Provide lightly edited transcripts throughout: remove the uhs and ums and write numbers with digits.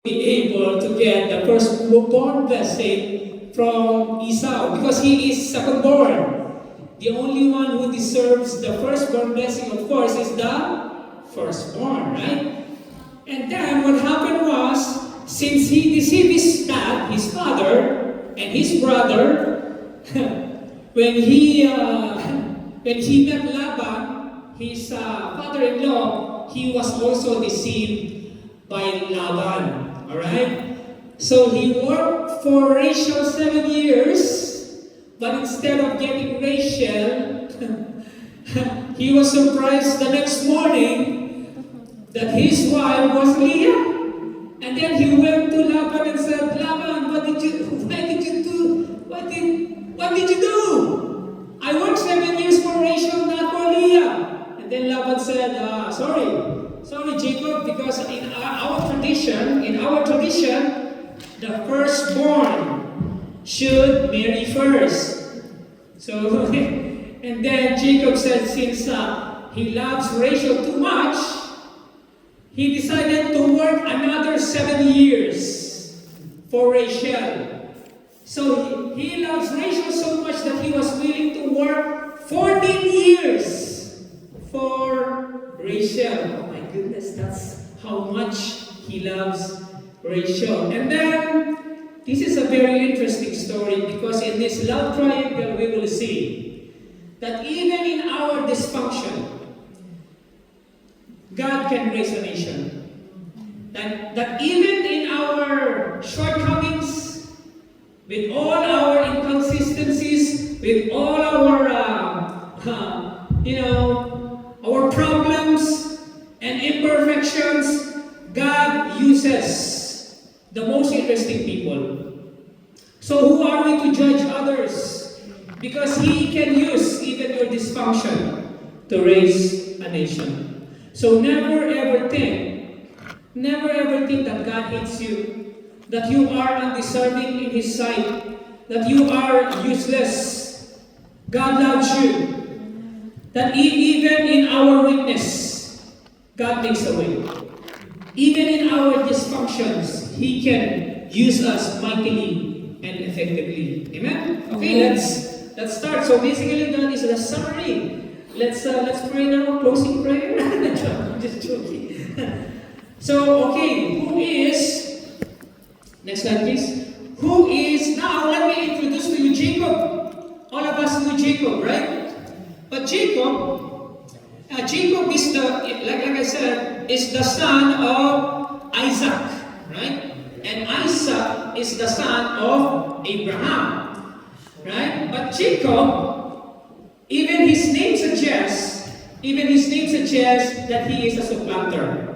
be able to get the firstborn blessing from Esau because he is second-born. The only one who deserves the firstborn blessing, of course, is the firstborn, right? And then what happened was, since he deceived his dad, his father, and his brother, when he met Laban, his father-in-law, he was also deceived by Laban. All right. So he worked for Rachel 7 years, but instead of getting Rachel, he was surprised the next morning that his wife was Leah. And then he went to Laban and said, Laban, what did you do? I worked 7 years for Rachel, not for Leah. And then Laban said, sorry, Jacob, because in our tradition, the firstborn should marry first. So, and then Jacob said, since he loves Rachel too much, he decided to work another 7 years for Rachel. So he loves Rachel so much that he was willing to work 14 years for Rachel. Oh my goodness, that's how much he loves Rachel. And then, this is a very interesting story because in this love triangle we will see that even in our dysfunction, God can raise a nation. That even in our shortcomings, with all our inconsistencies, with all our, our problems and imperfections, God uses the most interesting people. So who are we to judge others? Because He can use even your dysfunction to raise a nation. So never ever think that God hates you, that you are undeserving in His sight, that you are useless. God loves you. That even in our weakness, God makes a way. Even in our dysfunctions, He can use us mightily and effectively. Amen? Okay, let's start. So basically that is the summary. Let's pray now, closing prayer. I'm just joking. So, okay, who is, next slide please. Who is, now let me introduce to you Jacob. All of us knew Jacob, right? But Jacob is the, like I said, is the son of Isaac, right? And Isaac is the son of Abraham, right? But Jacob, even his name suggests that he is a supplanter.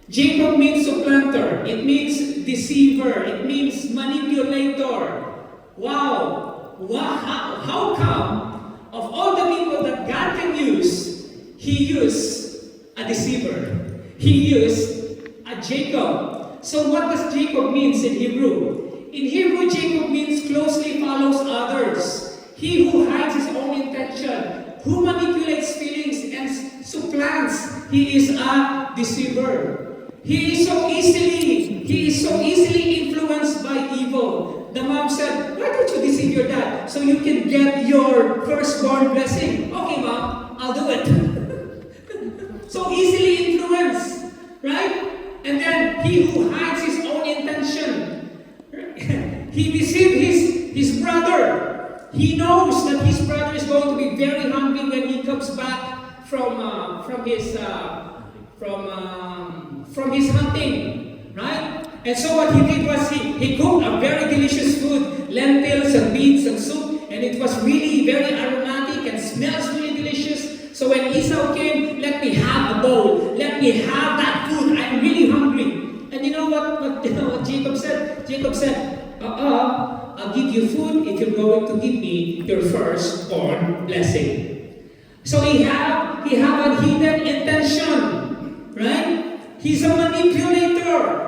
Jacob means supplanter. It means deceiver. It means manipulator. Wow! How come, of all the people that God can use, He used a deceiver. He used a Jacob. So what does Jacob means in Hebrew? In Hebrew, Jacob means closely follows others. He who hides his own intention, who manipulates feelings and supplants, he is a deceiver. He is so easily influenced by evil. The mom said, why don't you deceive your dad so you can get your firstborn blessing? Okay, mom, I'll do it. So easily influenced, right? And then he who hides his own intention, he deceived his brother. He knows that his brother is going to be very hungry when he comes back from his hunting, right? And so what he did was he cooked a very delicious food, lentils and beans and soup, and it was really very aromatic and smells really delicious. So when Esau came, let me have a bowl, let me have that food, I'm really hungry. And you know what Jacob said? Jacob said, I'll give you food if you're going to give me your firstborn blessing. So he have a hidden intention, right? He's a manipulator.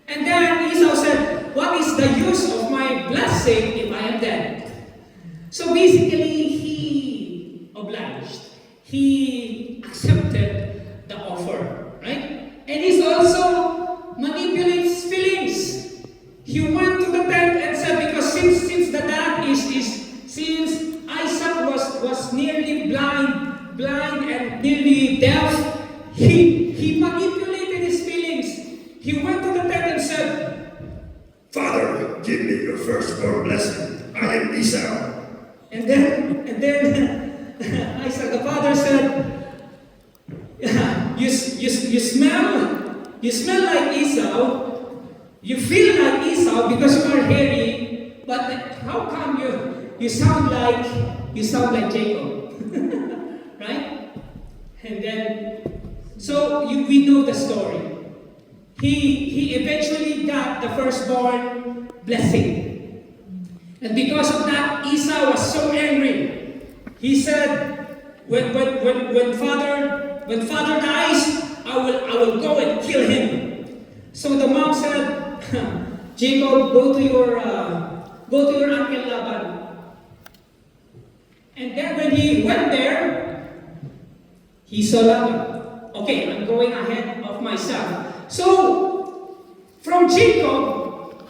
And then Esau said, what is the use of my blessing if I am dead? So basically, he obliged. He accepted the offer, right? And he's also manipulating firstborn blessing. I am Esau. And then Isaac the father said, you smell like Esau, you feel like Esau because you are hairy, but how come you sound like Jacob, right? And then, so we know the story. He eventually got the firstborn blessing. And because of that, Esau was so angry. He said, when father dies, I will go and kill him. So the mom said, Jacob, go to your uncle Laban. And then when he went there, he saw Laban. Okay, I'm going ahead of myself. So, from Jacob,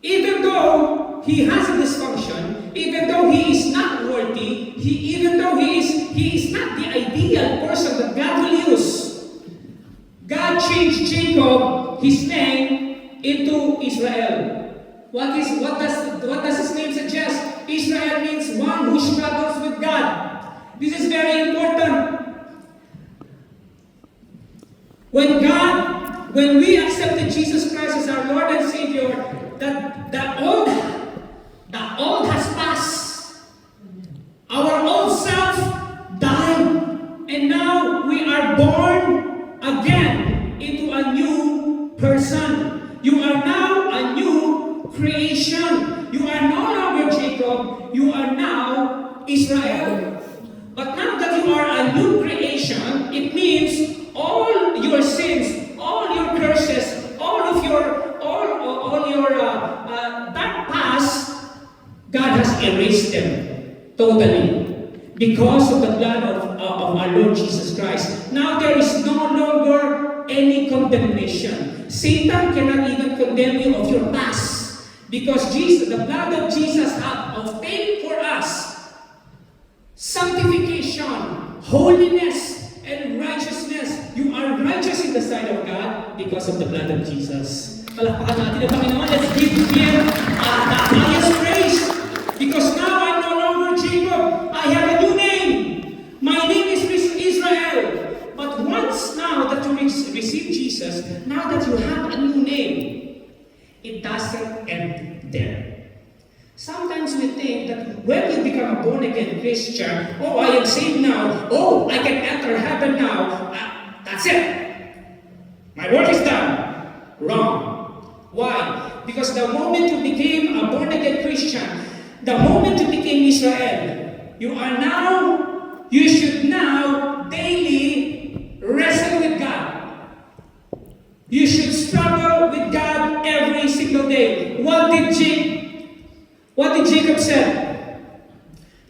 even though he has a dysfunction, even though he is not worthy, even though he is not the ideal person that God will use, God changed Jacob, his name, into Israel. What does his name suggest? Israel means one who struggles with God. This is very important. When we accepted Jesus Christ as our Lord and Savior, the old has passed. Our old self died, and now we are born again into a new person. You are now a new creation. You are no longer Jacob, you are now Israel. But now that you are a new creation, it means all your sins, all your curses, all your bad past, God has erased them totally because of the blood of our Lord Jesus Christ. Now there is no longer any condemnation. Satan cannot even condemn you of your past because the blood of Jesus has obtained for us sanctification, holiness, and righteousness. You are righteous in the sight of God because of the blood of Jesus. Palakpakan natin ang Panginoon. Let's give Him the highest praise. Because now I'm no longer Jacob. I have a new name. My name is Israel. But once now that you receive Jesus, now that you have a new name, it doesn't end there. Sometimes we think that when you become a born-again Christian, oh, I am saved now, oh, I can enter heaven now, that's it. My work is done. Wrong. Why? Because the moment you became a born-again Christian, the moment you became Israel, you should now daily wrestle with God. You should struggle with God every single day. What did Jacob say?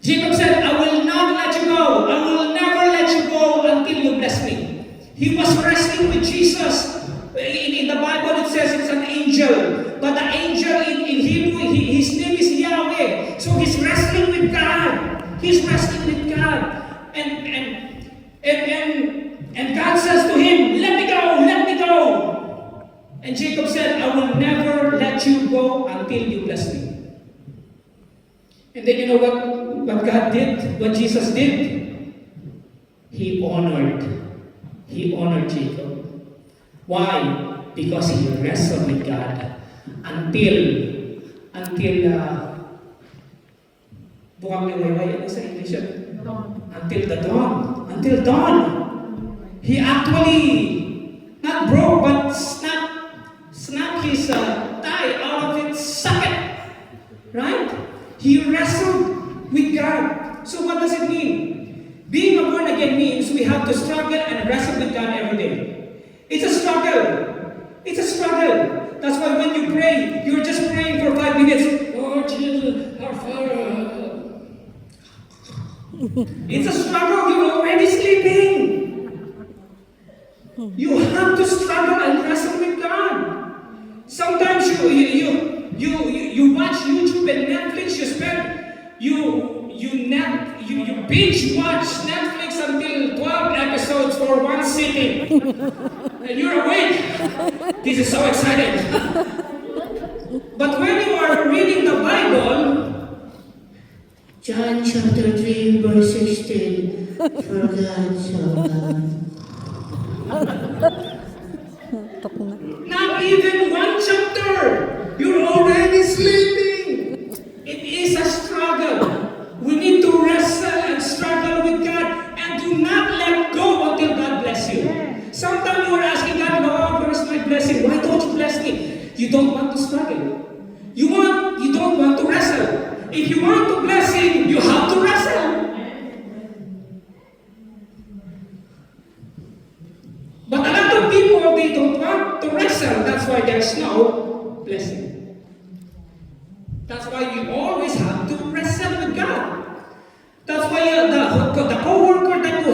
Jacob said, I will not let you go. I will never let you go until you bless me. He was wrestling with Jesus. In the Bible it says it's an angel. But the angel in Hebrew, his name is Yahweh. So he's wrestling with God. He's wrestling with God. And God says to him, let me go, let me go. And Jacob said, I will never let you go until you bless me. And then you know what God did? What Jesus did? He honored Jacob. Why? Because he wrestled with God until bukang liwayway, ano sa English yun? Until the dawn. Until dawn. He actually not broke but snapped his tie out of its socket. Right? He wrestled with God. So what does it mean? Being a born again means we have to struggle and wrestle with God every day. It's a struggle. It's a struggle. That's why when you pray, you're just praying for 5 minutes. Lord Jesus, our Father. It's a struggle. You're already sleeping. You have to struggle and wrestle with God. Sometimes you watch YouTube and Netflix. You binge watch Netflix until 12 episodes for one sitting, and you're awake. This is so exciting. But when you are reading the Bible, John chapter 3, verse 16. For God so loved. not even one chapter, you're already sleeping. It is a struggle. We need to wrestle and struggle with God and do not let go until God bless you. Sometimes you are asking God, Lord, where is my blessing? Why don't you bless me? You don't want to struggle. You don't want to wrestle. If you want to blessing, you have to wrestle. But a lot of people, they don't want to wrestle. That's why there's no blessing. That's why you always have to wrestle with God. That's why the co-worker that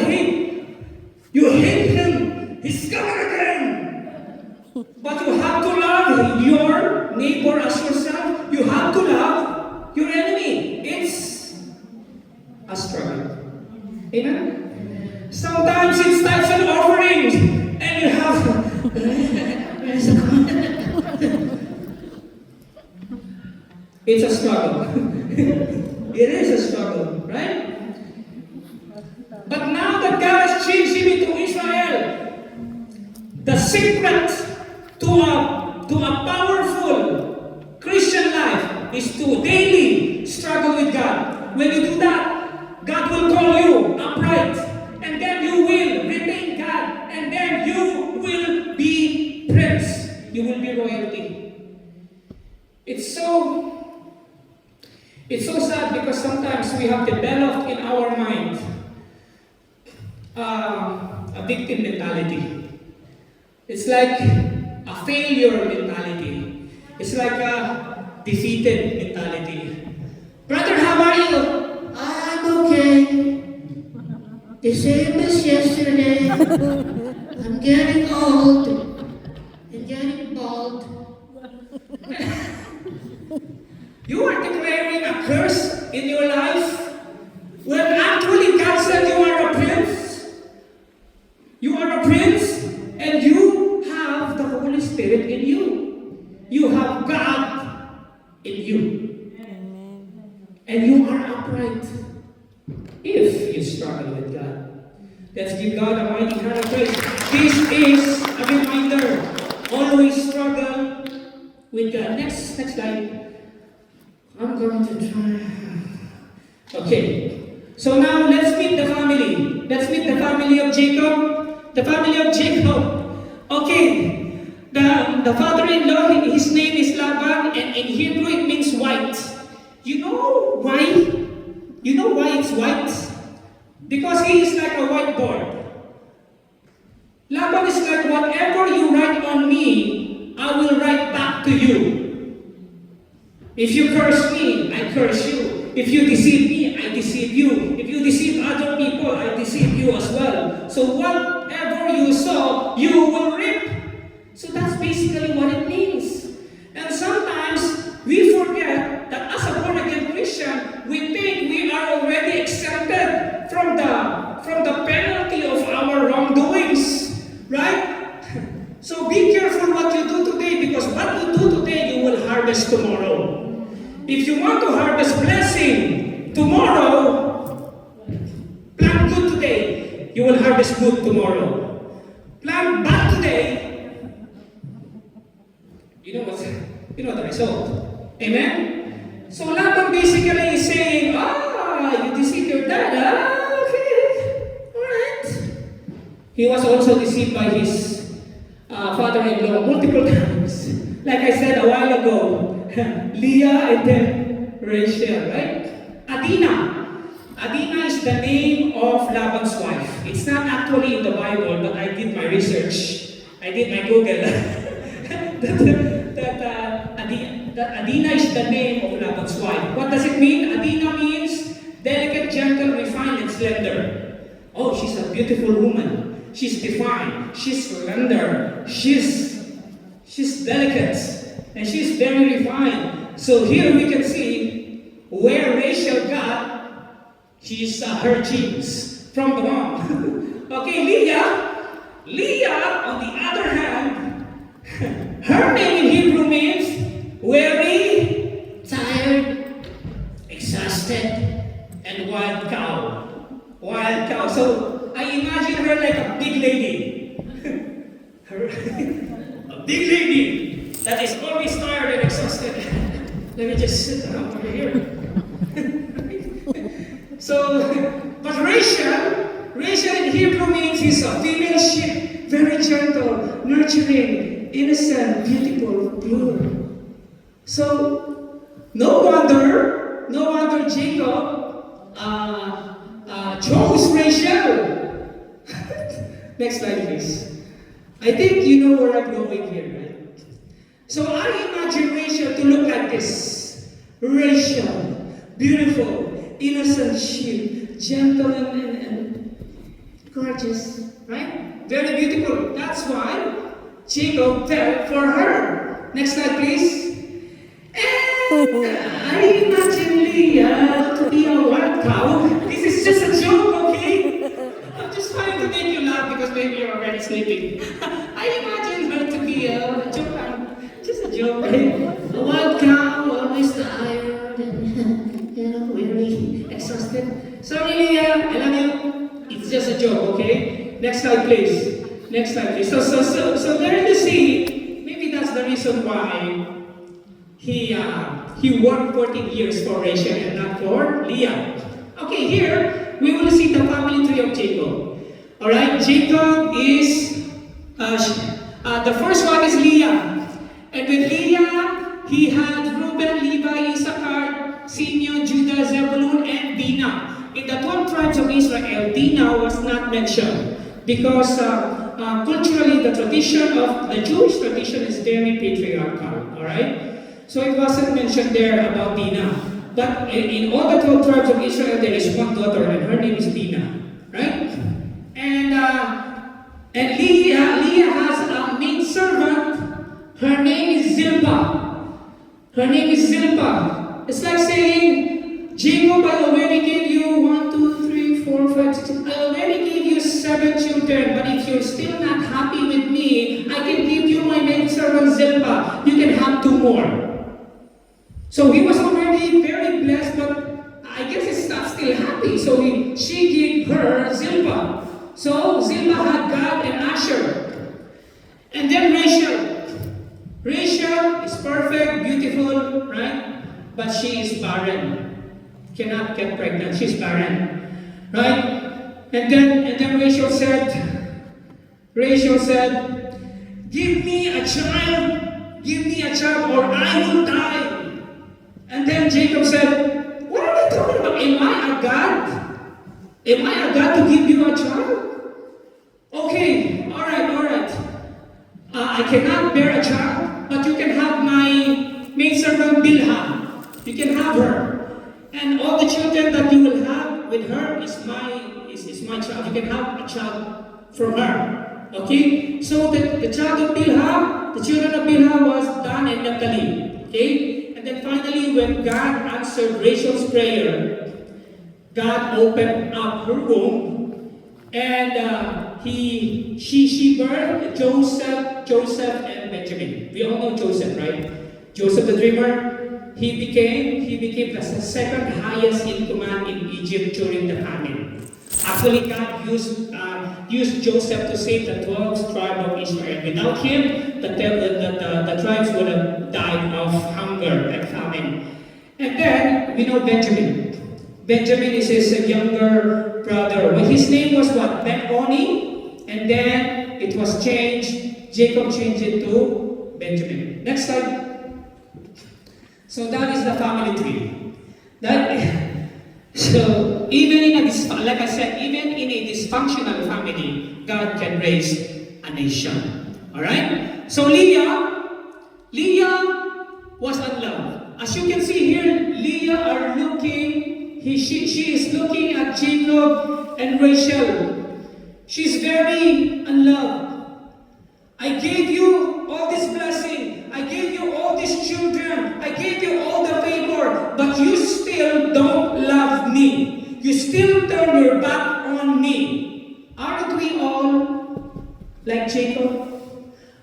you hate him. He's coming again. But you have to love your neighbor as yourself. You have to love your enemy. It's a struggle. Amen? Sometimes it's tithes and offerings, and you have it's a struggle. It is a struggle, right? But now that God has changed him into Israel, the secret to a powerful Christian life is to daily struggle with God. When you do that, God will call you upright, and then you will remain God, and then you will be prince. You will be royalty. It's so sad because sometimes we have developed in our mind a victim mentality. It's like a failure mentality. It's like a defeated mentality. Brother, how are you? I'm okay. The same as yesterday. I'm getting old and getting bald. You are declaring a curse in your life when actually God said you are a prince. You are a prince and you have the Holy Spirit in you. You have God in you. And you are upright if you struggle with God. Let's give God a mighty hand of praise. This is a reminder. Always struggle with God. Next slide. I'm going to try. Okay. So now let's meet the family. Let's meet the family of Jacob. The family of Jacob. Okay. The father-in-law, his name is Laban, and in Hebrew it means white. You know why? You know why it's white? Because he is like a whiteboard. Laban is like, whatever you write on me, I will write back to you. If you curse me, I curse you. If you deceive me, I deceive you. If you deceive other people, I deceive you as well. So whatever you sow, you will reap. So that's basically what it means. And sometimes we forget that as a born-again Christian, we think we are already exempted from the penalty of our wrongdoings. Right? So be careful what you do today, because what you do today, you will harvest tomorrow. If you want to harvest blessing tomorrow, plant good today, you will harvest good tomorrow. Plant bad today, you know the result. Amen? So Laban basically is saying, you deceived your dad, okay, alright. He was also deceived by his father-in-law multiple times. Like I said a while ago, Leah and then Rachel, right? Adina is the name of Laban's wife. It's not actually in the Bible, but I did my research. I did my Google. that Adina is the name of Laban's wife. What does it mean? Adina means delicate, gentle, refined, and slender. Oh, she's a beautiful woman. She's defined. She's slender. She's delicate. And she's very refined. So here we can see where Rachel got her genes from the mom. Okay, Leah, on the other hand, her name in Hebrew means weary, tired. and wild cow. Wild cow. So I imagine her like a big lady. A big lady that is always tired and exhausted. Let me just sit down over here. So, but Rachel in Hebrew means is a female sheep, very gentle, nurturing, innocent, beautiful, pure. So, no wonder Jacob chose Rachel. Next slide, please. I think you know where I'm going here, right? So I imagine Rachel to look like this. Rachel, beautiful, innocent sheep, gentle and gorgeous, right? Very beautiful. That's why Jacob fell for her. Next slide, please. And I imagine Leah to be a wild cow. This is just a joke, okay? I'm just trying to make you laugh because maybe you're already sleeping. I imagine her to be a joke, just a joke, right? A wild cow, always tired and weary, exhausted. Sorry, Leah, I love you. It's just a joke, okay? Next slide, please. Next slide, please. So there you see, maybe that's the reason why he worked 14 years for Rachel and not for Leah. Okay, here we will see the family tree of Jacob. Alright, Jacob is, the first one is Leah. And with Leah, he had Reuben, Levi, Issachar, Simeon, Judah, Zebulun, and Dinah. In the 12 tribes of Israel, Dinah was not mentioned because culturally the tradition of the Jewish tradition is very patriarchal. Alright? So it wasn't mentioned there about Dinah. But in all the 12 tribes of Israel, there is one daughter, and her name is Dinah. Right? And Leah has a maid servant. Her name is Zilpah. Her name is Zilpah. It's like saying, Jacob, I already gave you 1, 2, 3, 4, 5, 6. I already gave you 7 children. But if you're still not happy with me, I can give you my maid servant Zilpah. You can have 2 more. So he was already very blessed, but I guess he's not still happy. So she gave her Zilpah. So Zilpah had Gad and Asher. And then Rachel. Rachel is perfect, beautiful, right? But she is barren. Cannot get pregnant. She's barren. Right? And then Rachel said, give me a child or I will die. And then Jacob said, what are you talking about? Am I a God? Am I a God to give you a child? Okay, alright. I cannot bear a child, but you can have my maidservant Bilhah. You can have her. And all the children that you will have with her is my child. You can have a child from her. Okay? So the child of Bilhah, the children of Bilhah was Dan and Naphtali. Okay? And then finally, when God answered Rachel's prayer, God opened up her womb, and she birthed Joseph and Benjamin. We all know Joseph, right? Joseph the dreamer. He became the second highest in command in Egypt during the famine. Actually, God used Joseph to save the 12 tribes of Israel. Without him, the tribes would have died of hunger and famine. And then, we know Benjamin. Benjamin is his younger brother. Well, his name was what? Ben-Oni. And then, it was changed. Jacob changed it to Benjamin. Next slide. So that is the family tree. So even in like I said, even in a dysfunctional family, God can raise a nation. All right. So Leah was unloved. As you can see here, Leah are looking. She is looking at Jacob and Rachel. She's very unloved. I gave you all this blessing. I gave you all these children. I gave you all the favor. But you still don't love me. You still turn your back on me. Aren't we all like Jacob?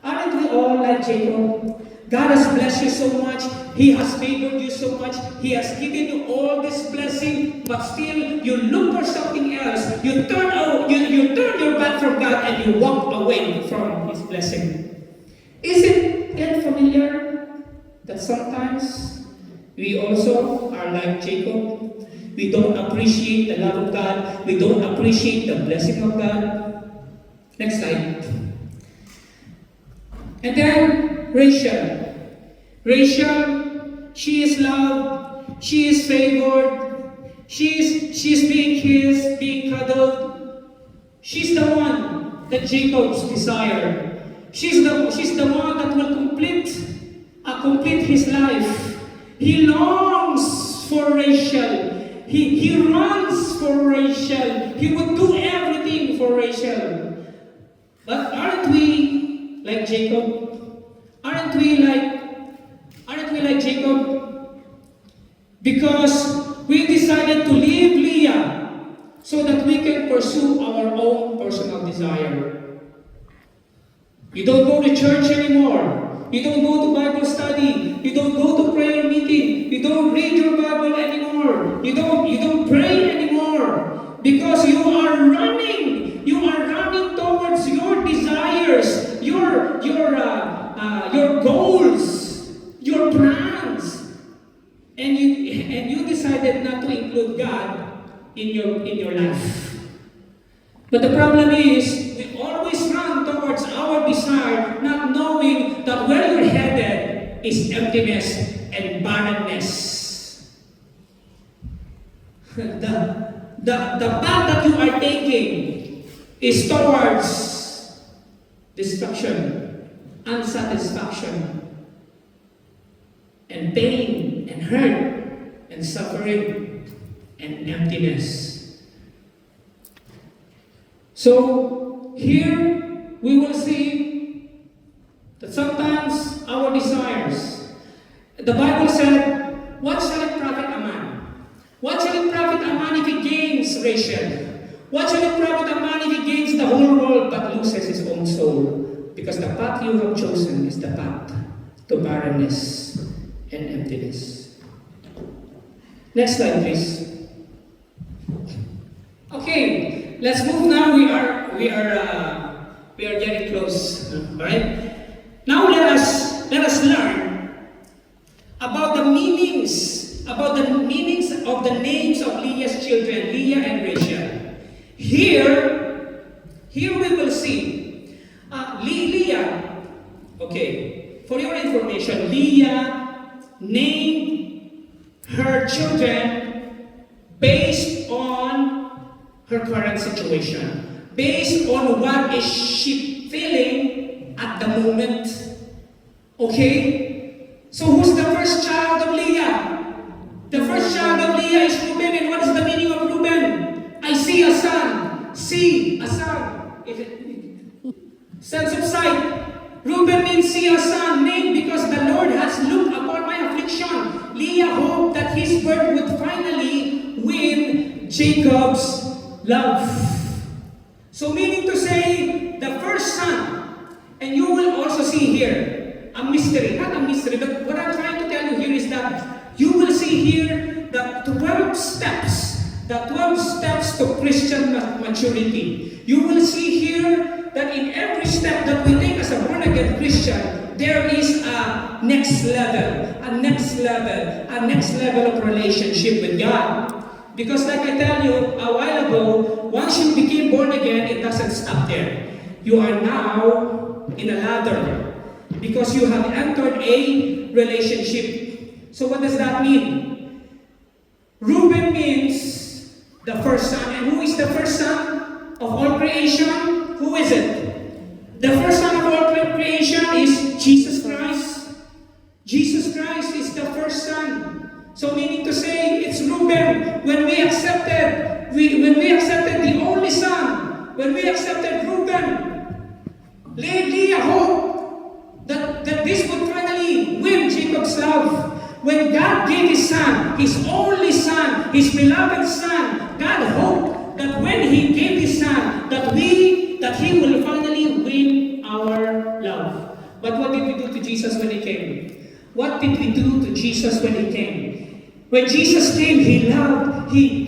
Aren't we all like Jacob? God has blessed you so much. He has favored you so much. He has given you all this blessing, but still you look for something else. You turn your back from God and you walk away from His blessing. Isn't it familiar that sometimes we also are like Jacob? We don't appreciate the love of God. We don't appreciate the blessing of God. Next slide. And then Rachel. Rachel, she is loved, she is favored, she's being kissed, being cuddled. She's the one that Jacob's desired. She's the one that will complete his life. He longs for Rachel. He runs for Rachel. He would do everything for Rachel. But aren't we like Jacob? Aren't we like Jacob? Because we decided to leave Leah so that we can pursue our own personal desire. You don't go to church anymore. You don't go to Bible study. You don't go to prayer meeting. You don't read your Bible anymore. You don't pray anymore. Because you are running. You are running towards your desires, your goals, your plans, and you decided not to include God in your life. But the problem is, we always run towards our desire, not knowing that where you're headed is emptiness and barrenness. The path that you are taking is towards destruction, unsatisfaction, and pain, and hurt, and suffering, and emptiness. So, here we will see that sometimes our desires, the Bible said, what shall it profit a man? What shall it profit a man if he gains Rachel? What shall it profit a man if he gains the whole world but loses his own soul? Because the path you have chosen is the path to barrenness and emptiness. Next slide, please. Okay, let's move now. We are getting close. All right. Now let us learn about the meanings of the names of Leah's children, Leah and Rachel. Here we will see Leah. Okay, for your information, Leah named her children based on her current situation, based on what is she feeling at the moment. Okay? So who's the first child of Leah? The first child of Leah is Reuben. And what is the meaning of Reuben? I see a son. See a son. Sense of sight. Reuben means see a son, named because the Lord has looked upon my affliction. Leah hoped that his birth would finally win Jacob's love. So meaning to say, the first son, and you will also see here, a mystery, not a mystery, but what I'm trying to tell you here is that you will see here the 12 steps to Christian maturity. You will see here that in every step that we take as a born-again Christian, there is a next level of relationship with God. Because like I tell you a while ago, once you became born again, it doesn't stop there. You are now in a ladder because you have entered a relationship. So what does that mean? Reuben means the first son. And who is the first son of all creation? Who is it? The first son of all creation is Jesus Christ. Jesus Christ is the first son. So meaning to say, it's Reuben. When we accepted the only son, when we accepted Reuben, Leah hoped that this would finally win Jacob's love. When God gave his son, his only son, his beloved son, God hoped that when he gave his son, that he will finally win our love. But what did we do to Jesus when he came? What did we do to Jesus when He came? When Jesus came, He loved, He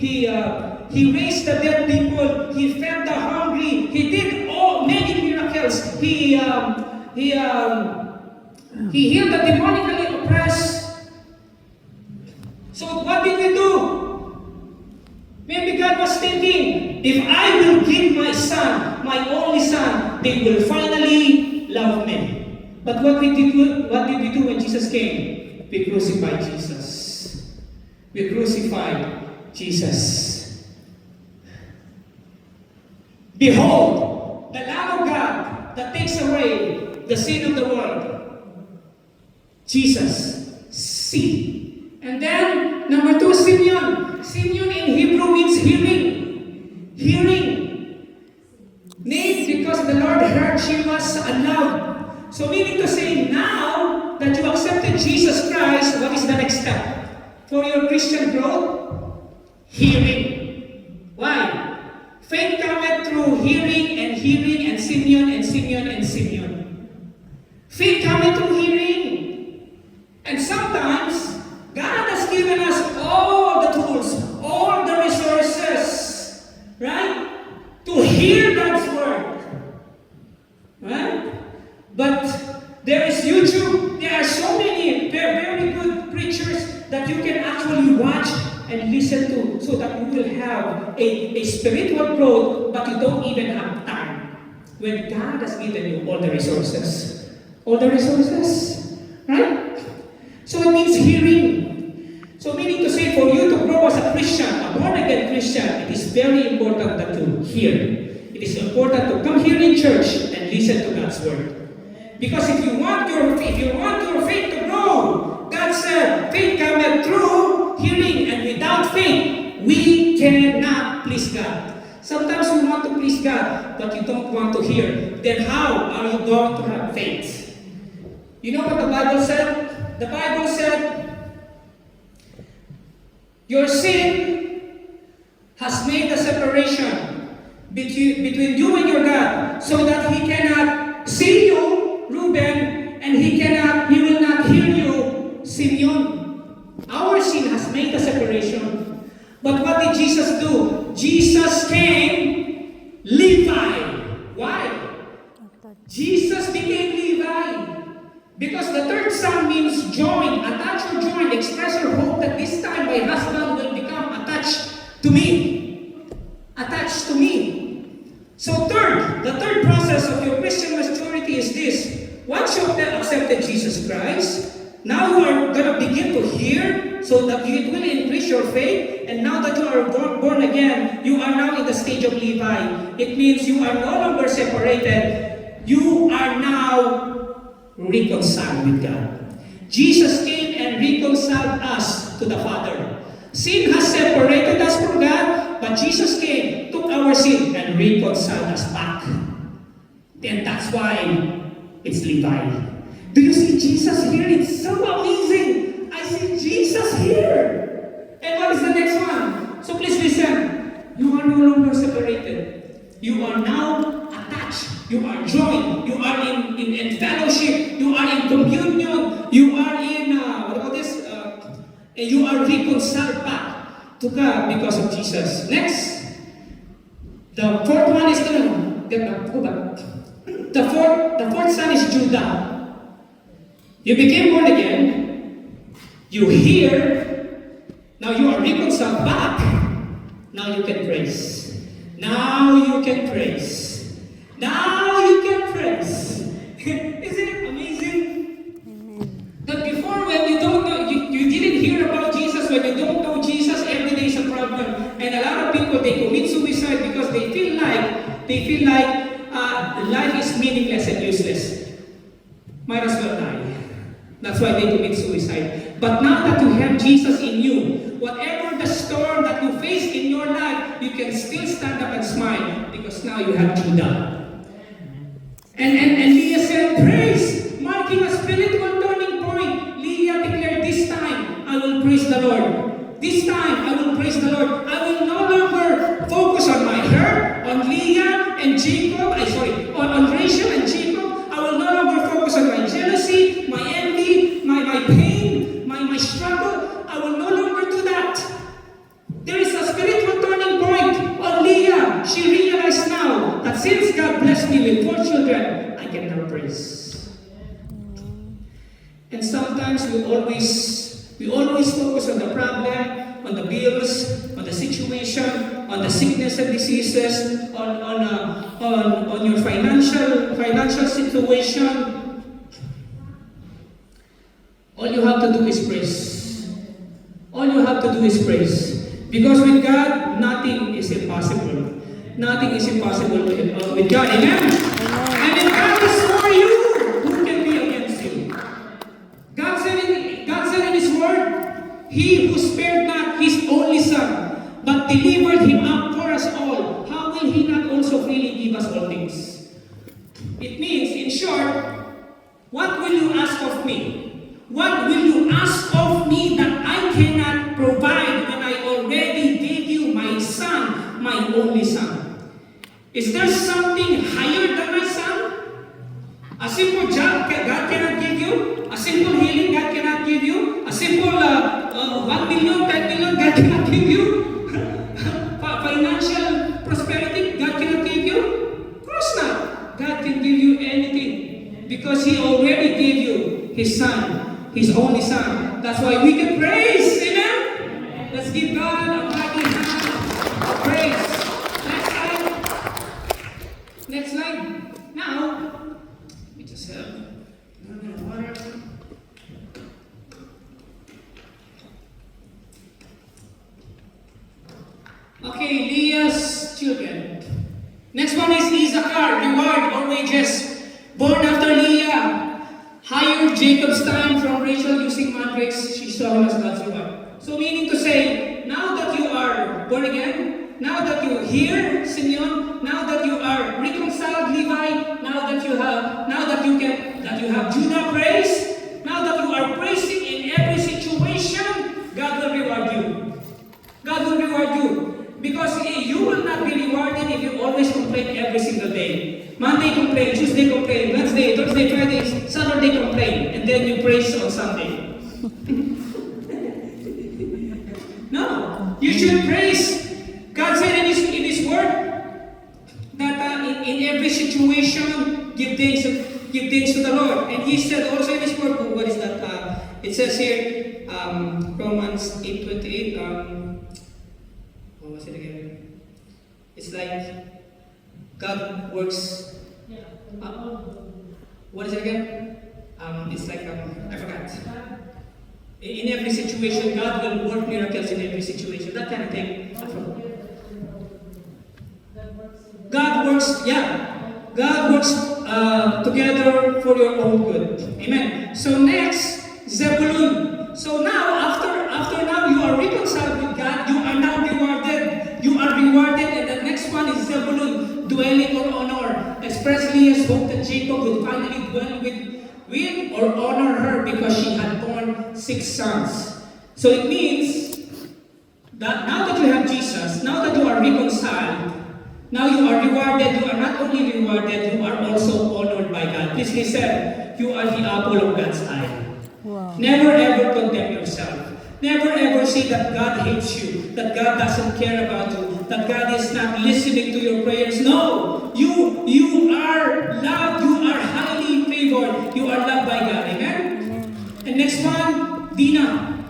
raised the dead people, He fed the hungry, He did many miracles. He healed the demonically oppressed. So what did we do? Maybe God was thinking, if I will give my son, my only son, they will finally love me. But what did we do when Jesus came? We crucified Jesus. We crucified Jesus. Behold, the Lamb of God that takes away the sin of the world. Jesus. See. And then, number 2, Simeon. Simeon in Hebrew means hearing. Hearing. Named because the Lord heard she was unloved. So meaning to say, now that you accepted Jesus Christ, what is the next step for your Christian growth? Hearing. Why? Faith cometh through hearing and hearing and Simeon and Simeon and Simeon. Faith cometh through hearing. And sometimes, God has given us all the tools, all the resources, right? To hear God's word. Right? But there is YouTube. There are so many very good preachers that you can actually watch and listen to so that you will have a spiritual growth, but you don't even have time. When God has given you all the resources. All the resources. Right? So it means hearing. So meaning to say, for you to grow as a Christian, a born-again Christian, it is very important that you hear. It is important to come here in church and listen to God's word. Because if you want your faith to grow, God said, faith cometh through hearing, and without faith, we cannot please God. Sometimes we want to please God, but you don't want to hear. Then how are you going to have faith? You know what the Bible said? The Bible said, your sin has made a separation between you and your God, so that He cannot see you, Reuben, and He will not hear you, Simeon. Our sin has made a separation. But what did Jesus do? Jesus came Levi. Why? Jesus became Levi. Because the third son means join, attach or join, express or hope that this time my husband will become attached to me. Attached to me. So the third process of your Christian maturity is this. Once you have accepted Jesus Christ, now you are going to begin to hear so that it will increase your faith. And now that you are born again, you are now in the stage of Levi. It means you are no longer separated. You are now reconciled with God. Jesus came and reconciled us to the Father. Sin has separated us from God, but Jesus came, took our sin, and reconciled us back. And that's why it's Levi. Do you see Jesus here? It's so amazing. I see Jesus here. And what is the next one? So please listen. You are no longer separated. You are now attached. You are joined. You are in fellowship. You are in communion. You are in, you are reconciled back to God because of Jesus. Next. The fourth one is, go back. The fourth son is Judah. You became born again. You hear. Now you are reconciled back. Now you can praise. Now you can praise. Now you can praise. Isn't it amazing? Amen. That before, when you don't know, you didn't hear about Jesus, when you don't know Jesus, every day is a problem. And a lot of people, they commit suicide because they feel like life is meaningless and useless. Might as well die. That's why they commit suicide. But now that you have Jesus in you, whatever the storm that you face in your life, you can still stand up and smile because now you have Judah. And Leah said, praise, marking a spiritual turning point. Leah declared, this time I will praise the Lord. This time I will praise the Lord. I will no longer focus on my hurt, on Leah and Jacob, on Rachel and Jacob. I will no longer focus on my jealousy, my envy, my pain. sometimes we always focus on the problem, on the bills, on the situation, on the sickness and diseases, on your financial situation. All you have to do is praise. All you have to do is praise. Because with God, nothing is impossible. Nothing is impossible with God. Amen? And if God is for you, who can be against you? God said in His Word, He who spared not His only Son, but delivered Him up for us all, how will He not also freely give us all things? It means, in short, what will you ask of me? What will you ask of me that I cannot provide when I already gave you my Son, my only Son? Is there something higher than my Son? A simple job God cannot give you? A simple healing God cannot give you? A simple 1 million, 10 million God cannot give you? Financial prosperity God cannot give you? Of course not. God can give you anything because He already gave you His Son. His only Son. That's why we can praise. Amen? Let's give God a mighty hand of praise. Next slide. Next slide. Now, we just have a little bit of water. Okay, Leah's children. Next one is Issachar, reward or wages. Born after Leah. Hired Jacob's time from Rachel using matrix, she saw him as God's reward. So meaning to say, now that you are born again, now that you hear Simeon, now that you are reconciled Levi, now that you have Judah praise, now that you are praising in every situation, God will reward you. God will reward you. Because you will not be rewarded if you always complain every single day. Monday complain, Tuesday complain, Wednesday, Thursday, Friday, Saturday complain, and then you praise on Sunday. No, you should praise. God said in His Word that in every situation, give thanks to the Lord. And He said also in His Word, what is that? It says here, Romans 8:28. What was it again? It's like God works. What is it again? It's like I forgot. In every situation, God will work miracles in every situation. That kind of thing. God works. Yeah, God works together for your own good. Amen. So next, Zebulun. So now, after now you are reconciled with God, you are now rewarded. You are rewarded, and the next one is Zebulun, dwelling or honor. Expressly as hope that Jacob would finally dwell with or honor her because she had born 6 sons. So it means that now that you have Jesus, now that you are reconciled, now you are rewarded. You are not only rewarded, you are also honored by God. Please listen, you are the apple of God's eye. Wow. Never ever condemn yourself. Never ever say that God hates you, that God doesn't care about you, that God is not listening to your prayers. No! You are loved, you are highly favored, you are loved by God. Amen? And next one, Dina.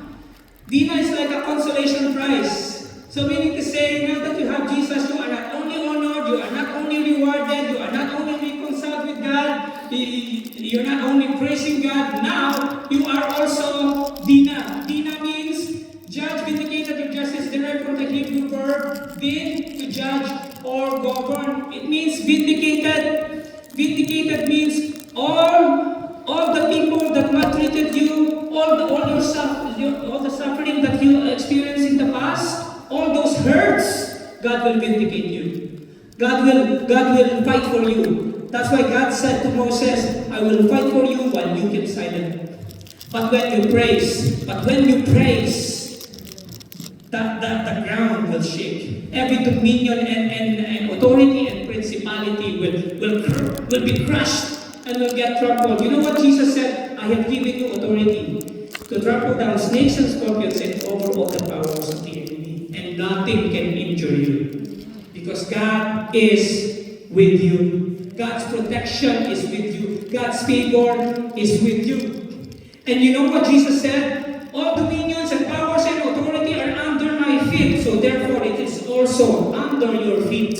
Dina is like a consolation prize. So meaning to say, now that you have Jesus, you are not only honored, you are not only rewarded, you are not only reconciled with God, you're not only praising God, now you are also Dina. Dina means judge, vindicated, or justice, derived from the Hebrew verb vin, to judge or govern. It means vindicated. Vindicated means all the people that maltreated you, all the suffering that you experienced in the past, all those hurts, God will vindicate you. God will fight for you. That's why God said to Moses, I will fight for you while you keep silent. But when you praise, the ground will shake. Every dominion and authority and principality will be crushed and will get trampled. You know what Jesus said? I have given you authority to trample down snakes and scorpions and over all the powers of the enemy. And nothing can injure you. Because God is with you. God's protection is with you. God's favor is with you. And you know what Jesus said? All dominions and powers and authority are under my feet, so therefore it is also under your feet.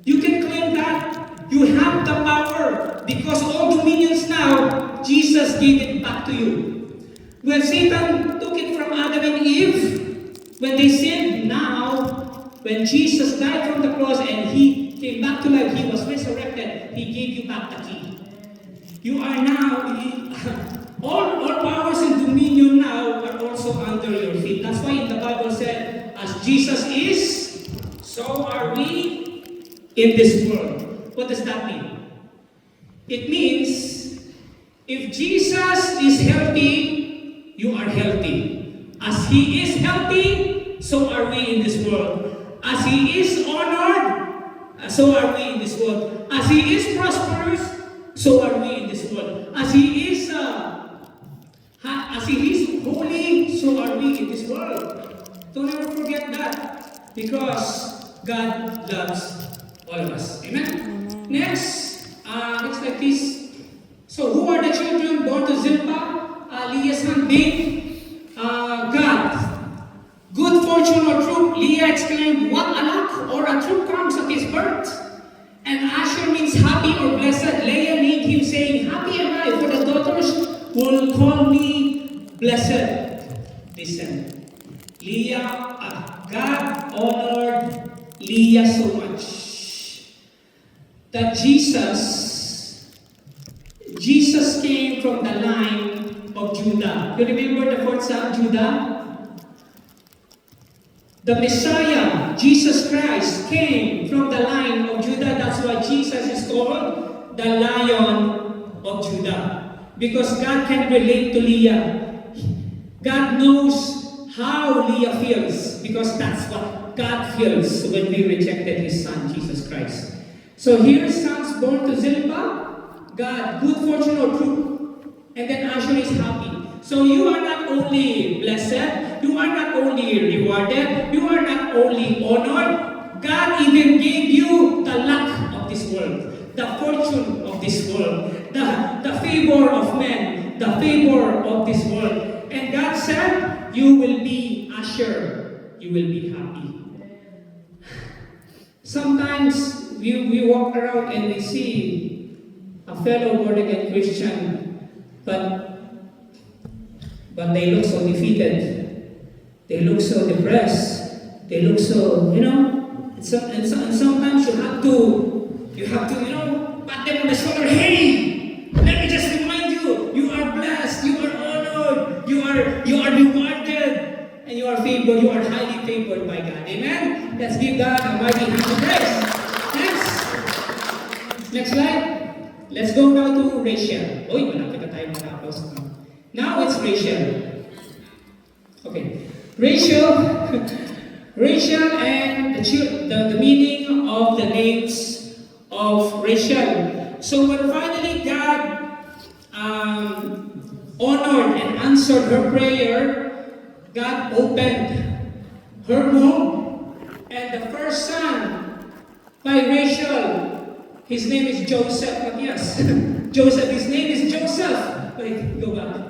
You can claim that you have the power because all dominions now, Jesus gave it back to you. When Satan took it from Adam and Eve, when they sinned, now, when Jesus died from the cross and he came back to life, he was resurrected, he gave you back the key. You are now, all powers and dominion now are also under your feet. That's why in the Bible said, as Jesus is, so are we in this world. What does that mean? It means, if Jesus is healthy, you are healthy. As He is healthy, so are we in this world. As He is honored, so are we in this world. As He is prosperous, so are we in this world. As He is holy, so are we in this world. Don't ever forget that, because God loves all of us. Amen? Next slide please. So who are the children born to Zilpah, Leah's handmaid? God. Good fortune or truth? Leah exclaimed, what a luck or a truth comes at his birth. And Asher means happy or blessed. Leah named him saying, happy am I, for the daughters will call me blessed. Listen, God honored Leah so much that Jesus came from the line of Judah. You remember the fourth son, Judah? The Messiah, Jesus Christ, came from the line of Judah. That's why Jesus is called the Lion of Judah. Because God can relate to Leah. God knows how Leah feels, because that's what God feels when we rejected His Son, Jesus Christ. So here is sons born to Zilpah, God, good fortune or truth, and then Asher is happy. So you are not only blessed, you are not only rewarded, you are not only honored, God even gave you the luck of this world, the fortune of this world, the favor of men, the favor of this world. And God said, you will be Asher, you will be happy. Sometimes we walk around and we see a fellow born-again Christian, but they look so defeated. They look so depressed. They look so, and sometimes you have to, pat them on the shoulder. Hey, let me just remind you, you are blessed, you are honored, you are rewarded, and you are favored, you are highly favored by God. Amen? Let's give God a mighty hand of praise. Next slide. Let's go now to Rachel. Oy, malapit na tayo matapos. Now it's Rachel. Okay. Rachel and the meaning of the names of Rachel. So when finally God honored and answered her prayer, God opened her womb, and the first son by Rachel, his name is Joseph. But yes, Joseph, his name is Joseph. Wait, go back.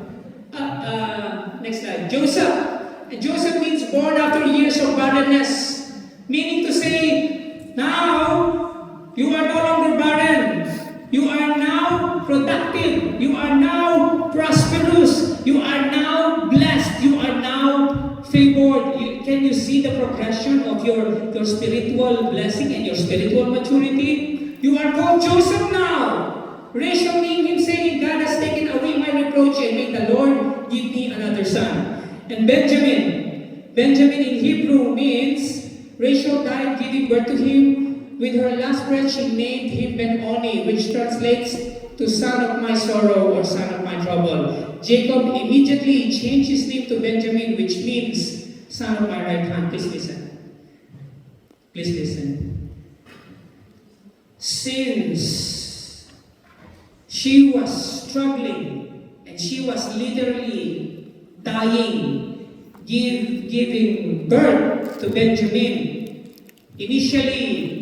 Next slide. Joseph. Joseph means born after years of barrenness, meaning to say, now you are no longer barren. You are now productive. You are now prosperous. You are now blessed. You are now favored. Can you see the progression of your spiritual blessing and your spiritual maturity? You are called Joseph now. Rachel named him, saying, God has taken away my reproach, and may the Lord give me another son. And Benjamin in Hebrew means, Rachel died giving birth to him. With her last breath, she named him Ben-Oni, which translates to son of my sorrow or son of my trouble. Jacob immediately changed his name to Benjamin, which means son of my right hand. Please listen. Please listen. Since she was struggling and she was literally dying, giving birth to Benjamin, initially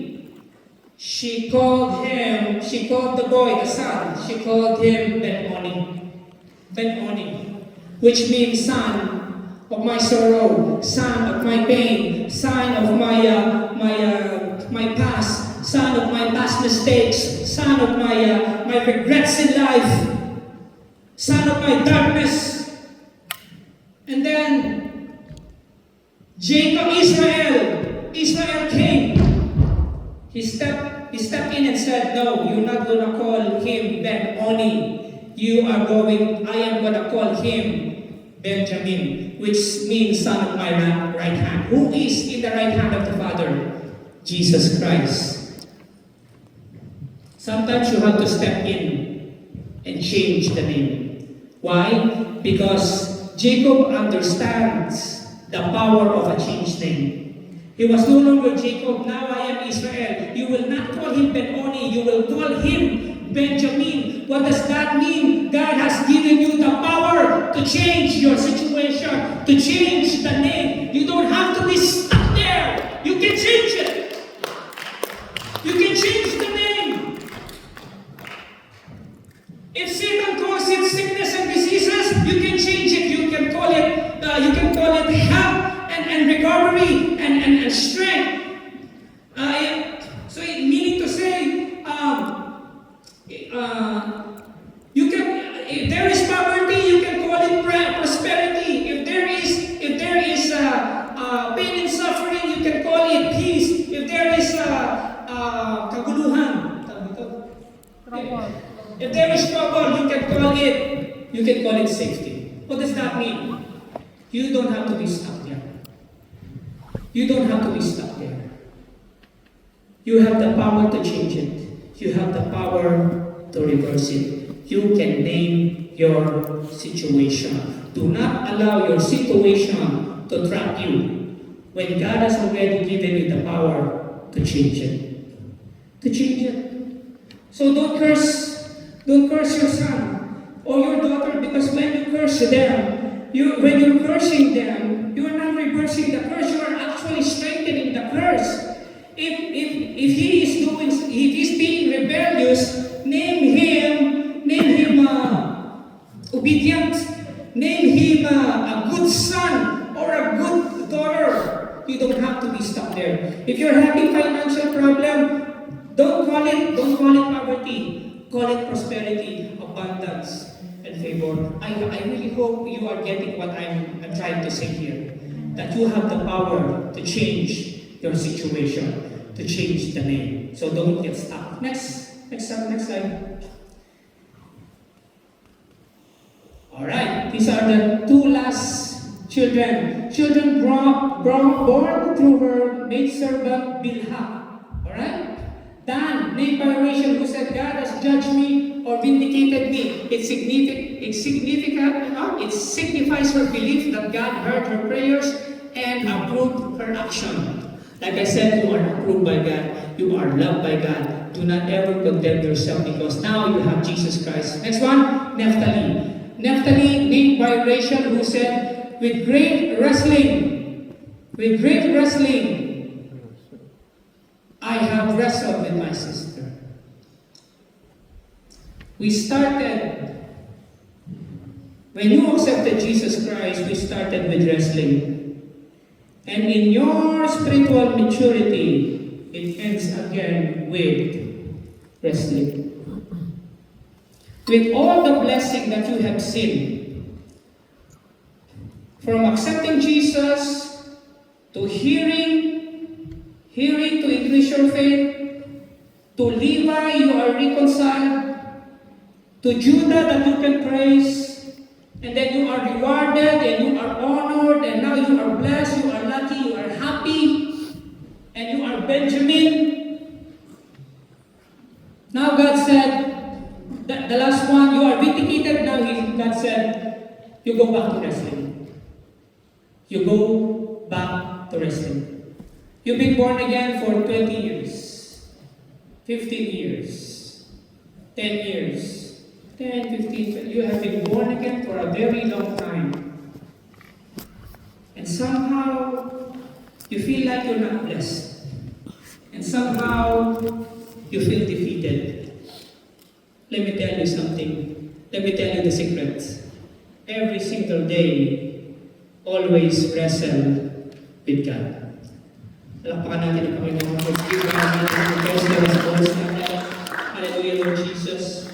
she called the boy, the son, she called him Ben-Oni. Ben-Oni, which means son of my sorrow, son of my pain, son of my past, son of my past mistakes, son of my regrets in life, son of my darkness. And then Jacob, Israel came. He stepped in and said, "No, you're not gonna call him Ben-Oni. I am gonna call him Benjamin, which means son of my right hand." Who is in the right hand of the Father? Jesus Christ. Sometimes you have to step in and change the name. Why? Because Jacob understands the power of a changed name. He was no longer Jacob, now I am Israel. You will not call him Ben-Oni, you will call him Benjamin. What does that mean? God has given you the power to change your situation, to change the name. You don't have to be stuck there. You can change it. You can change the name. If Satan calls it sickness and diseases, you can change it. You can call it health and recovery and strength. So meaning to say, you can. If there is poverty, you can call it prosperity. If there is pain and suffering, you can call it peace. If there is kaguluhan, if there is trouble, you can call it safety. What does that mean? You don't have to be stuck there. You don't have to be stuck there. You have the power to change it. You have the power to reverse it. You can name your situation. Do not allow your situation to trap you when God has already given you the power to change it. To change it. So don't curse your son or your daughter, because when you curse them, when you're cursing them, you are not reversing the curse, you are actually strengthening the curse. If he's being rebellious, name him obedient, name him a good son or a good daughter. You don't have to be stuck there. If you're having financial problem, don't call it poverty. Call it prosperity, abundance, and favor. I really hope you are getting what I'm trying to say here. That you have the power to change your situation, to change the name. So don't get stuck. Next slide. Alright, these are the two last children. Children born through her maidservant Bilhah. Alright? Dan, named by Rachel, who said, "God has judged me or vindicated me." It signifies her belief that God heard her prayers and approved her action. Like I said, you are approved by God. You are loved by God. Do not ever condemn yourself, because now you have Jesus Christ. Next one, Naphtali. Naphtali, named by Rachel, who said, with great wrestling, I have wrestled with my sister. We started, when you accepted Jesus Christ, we started with wrestling. And in your spiritual maturity, it ends again with wrestling. With all the blessing that you have seen, from accepting Jesus, to hearing to increase your faith, to Levi you are reconciled, to Judah that you can praise, and then you are rewarded and you are honored, and now you are blessed, you are lucky, you are happy, and you are Benjamin. Now God said, the last one, you are vindicated. Now God said, you go back to wrestling. You go back to wrestling. You've been born again for 20 years, 15 years, 10 years, 10, 15, you have been born again for a very long time. And somehow, you feel like you're not blessed. And somehow, you feel defeated. Let me tell you something. Let me tell you the secret. every single day, always wrestle with God. Palakpakan natin ang Panginoon. Give natin ang best response natin. Hallelujah, Lord Jesus.